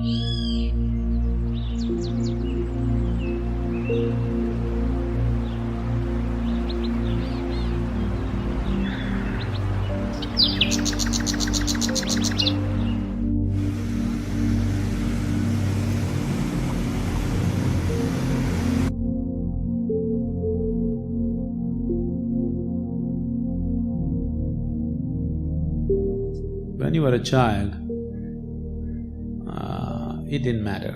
When you were a child, it didn't matter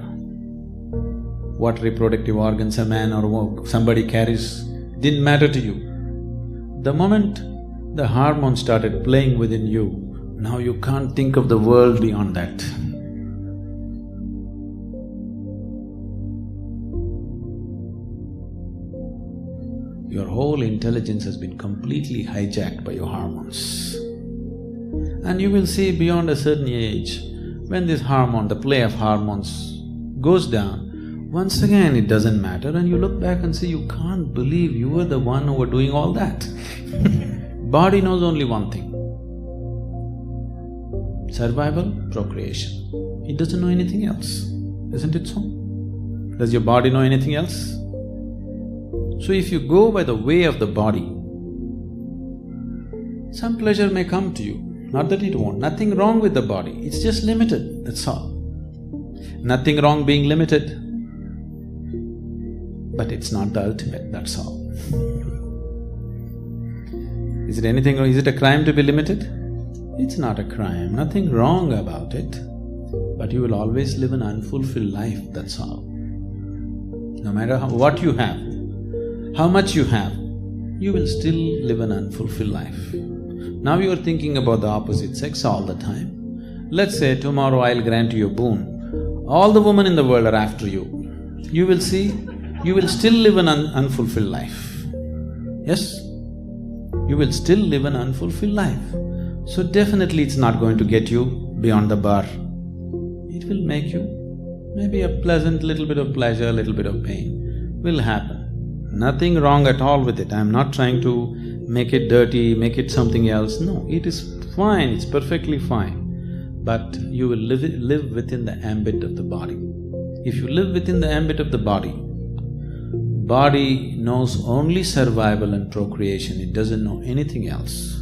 what reproductive organs a man or somebody carries, didn't matter to you. The moment the hormones started playing within you, now you can't think of the world beyond that. Your whole intelligence has been completely hijacked by your hormones. And you will see beyond a certain age, when this hormone, the play of hormones goes down, once again it doesn't matter and you look back and say, you can't believe you were the one who were doing all that. Body knows only one thing: survival, procreation. It doesn't know anything else, isn't it so? Does your body know anything else? So if you go by the way of the body, some pleasure may come to you. Not that it won't, nothing wrong with the body, it's just limited, that's all. Nothing wrong being limited, but it's not the ultimate, that's all. Is it anything wrong? Is it a crime to be limited? It's not a crime, nothing wrong about it, but you will always live an unfulfilled life, that's all. No matter what you have, how much you have, you will still live an unfulfilled life. Now you are thinking about the opposite sex all the time. Let's say tomorrow I'll grant you a boon. All the women in the world are after you. You will see, you will still live an unfulfilled life. Yes? You will still live an unfulfilled life. So definitely it's not going to get you beyond the bar. It will make you maybe a pleasant little bit of pleasure, little bit of pain will happen. Nothing wrong at all with it. I'm not trying to make it dirty, make it something else. No, it is fine, it's perfectly fine. But you will live within the ambit of the body. If you live within the ambit of the body, body knows only survival and procreation, it doesn't know anything else.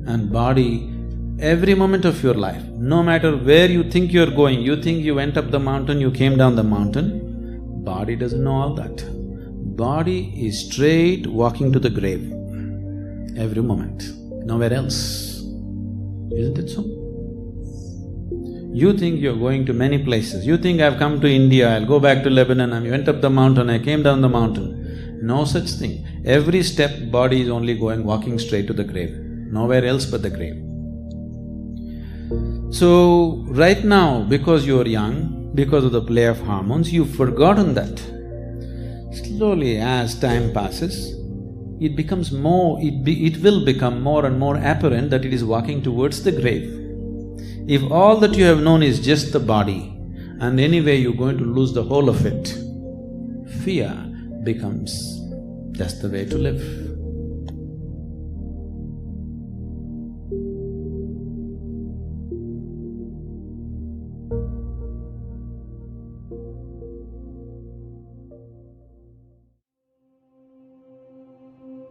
And body, every moment of your life, no matter where you think you're going, you think you went up the mountain, you came down the mountain, body doesn't know all that. Body is straight walking to the grave every moment, nowhere else. Isn't it so? You think you're going to many places, you think I've come to India, I'll go back to Lebanon, I went up the mountain, I came down the mountain. No such thing. Every step, body is only walking straight to the grave, nowhere else but the grave. So, right now, because you're young, because of the play of hormones, you've forgotten that. Slowly, as time passes, it becomes more… it will become more and more apparent that it is walking towards the grave. If all that you have known is just the body, and anyway you're going to lose the whole of it, fear becomes just the way to live.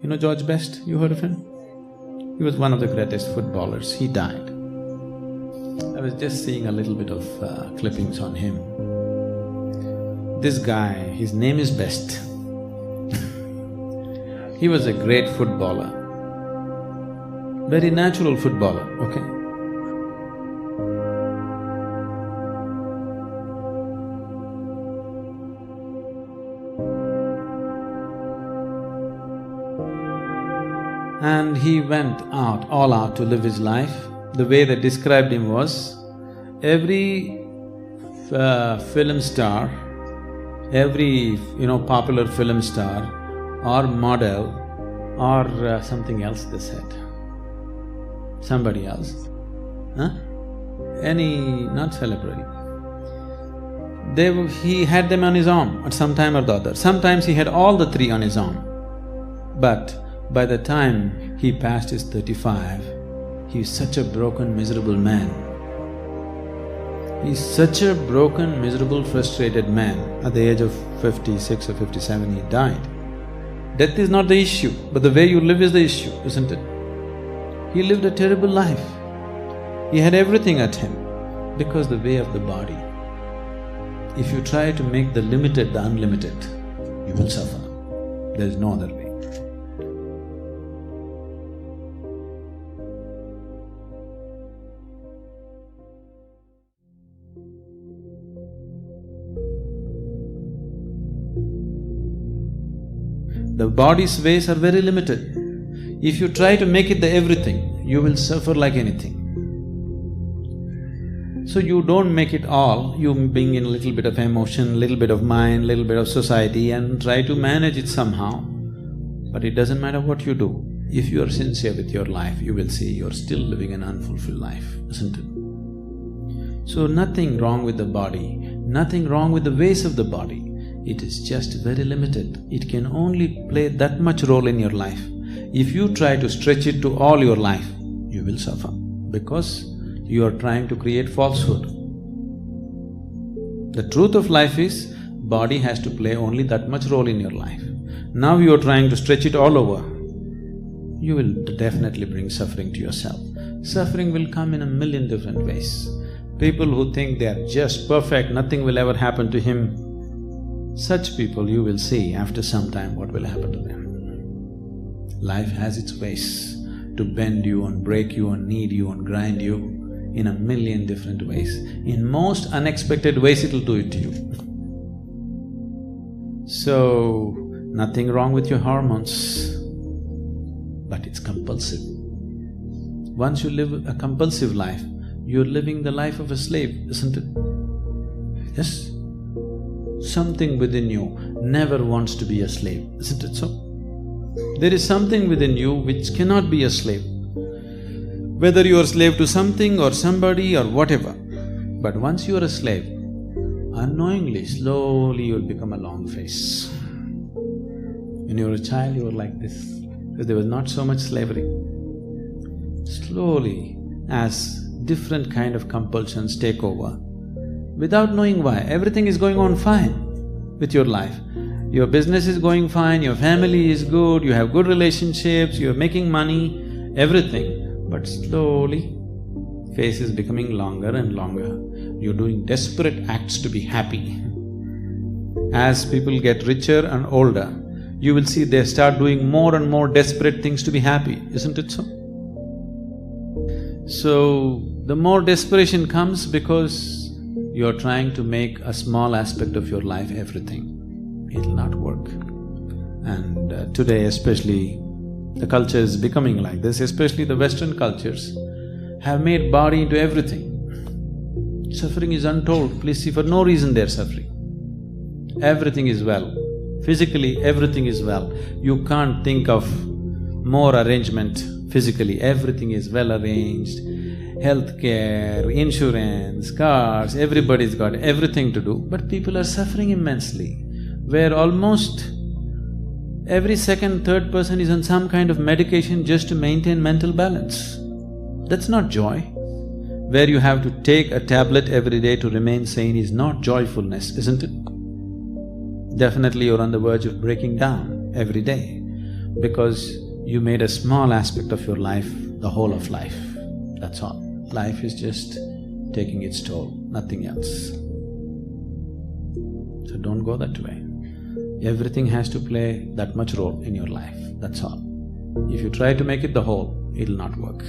You know George Best, you heard of him? He was one of the greatest footballers, he died. I was just seeing a little bit of clippings on him. This guy, his name is Best. He was a great footballer, very natural footballer, okay? And he went out, all out to live his life. The way they described him was, every film star, every popular film star or model or something else they said, somebody else, not celebrity. He had them on his arm at some time or the other. Sometimes he had all the three on his arm. But by the time he passed his 35, he was such a broken, miserable man. He's such a broken, miserable, frustrated man. At the age of 56 or 57, he died. Death is not the issue, but the way you live is the issue, isn't it? He lived a terrible life. He had everything at him because the way of the body. If you try to make the limited the unlimited, you will suffer. There is no other way. The body's ways are very limited. If you try to make it the everything, you will suffer like anything. So you don't make it all, you bring in a little bit of emotion, little bit of mind, little bit of society and try to manage it somehow. But it doesn't matter what you do, if you are sincere with your life, you will see you're still living an unfulfilled life, isn't it? So nothing wrong with the body, nothing wrong with the ways of the body. It is just very limited. It can only play that much role in your life. If you try to stretch it to all your life, you will suffer because you are trying to create falsehood. The truth of life is, body has to play only that much role in your life. Now you are trying to stretch it all over, you will definitely bring suffering to yourself. Suffering will come in a million different ways. People who think they are just perfect, nothing will ever happen to him, such people you will see after some time what will happen to them. Life has its ways to bend you and break you and knead you and grind you in a million different ways. In most unexpected ways it'll do it to you. So, nothing wrong with your hormones, but it's compulsive. Once you live a compulsive life, you're living the life of a slave, isn't it? Yes? Something within you never wants to be a slave, isn't it so? There is something within you which cannot be a slave. Whether you are a slave to something or somebody or whatever, but once you are a slave, unknowingly, slowly you will become a long face. When you were a child, you were like this, because there was not so much slavery. Slowly, as different kind of compulsions take over, without knowing why, everything is going on fine with your life. Your business is going fine, your family is good, you have good relationships, you're making money, everything. But slowly, face is becoming longer and longer. You're doing desperate acts to be happy. As people get richer and older, you will see they start doing more and more desperate things to be happy, isn't it so? So, the more desperation comes because you're trying to make a small aspect of your life everything, it'll not work. And today especially, the culture is becoming like this, especially the Western cultures have made body into everything. Suffering is untold, please see, for no reason they're suffering. Everything is well, physically everything is well. You can't think of more arrangement physically, everything is well arranged. Healthcare, insurance, cars, everybody's got everything to do, but people are suffering immensely, where almost every second, third person is on some kind of medication just to maintain mental balance. That's not joy. Where you have to take a tablet every day to remain sane is not joyfulness, isn't it? Definitely you're on the verge of breaking down every day because you made a small aspect of your life the whole of life, that's all. Life is just taking its toll, nothing else. So don't go that way. Everything has to play that much role in your life, that's all. If you try to make it the whole, it'll not work.